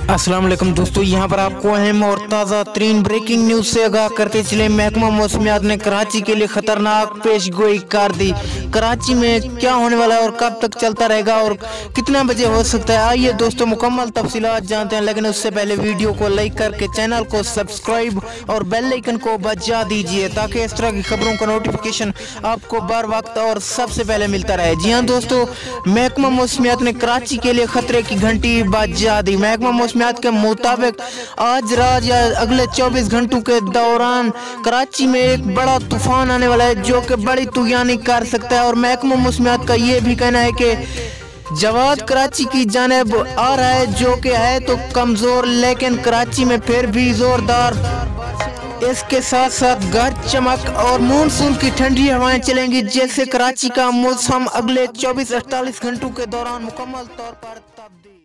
अस्सलाम वालेकुम दोस्तों, यहाँ पर आपको अहम और ताज़ा तरीन ब्रेकिंग न्यूज़ से आगाह करते चले। महकमा मौसमियात ने कराची के लिए खतरनाक पेश गोई कर दी। कराची में क्या होने वाला है और कब तक चलता रहेगा और कितना बजे हो सकता है, आइए दोस्तों मुकम्मल तफसीलात जानते हैं। लेकिन उससे पहले वीडियो को लाइक करके चैनल को सब्सक्राइब और बेल आइकन को बजा दीजिए ताकि इस तरह की खबरों का नोटिफिकेशन आपको बर वक्त और सबसे पहले मिलता रहे। जी हाँ दोस्तों, महकमा मौसमियात ने कराची के लिए खतरे की घंटी बजा दी। महकमा मौसमियात के मुताबिक आज रात या अगले 24 घंटों के दौरान कराची में एक बड़ा तूफान आने वाला है जो कि बड़ी तुगयानी कर सकता है। और महकमा मौसमियात का ये भी कहना है कि जवाद कराची की जानिब आ रहा है जो कि है तो कमजोर, लेकिन कराची में फिर भी जोरदार। इसके साथ साथ गरज चमक और मानसून की ठंडी हवाएं चलेंगी, जैसे कराची का मौसम अगले 24-48 घंटों के दौरान मुकम्मल तौर पर तब्दील।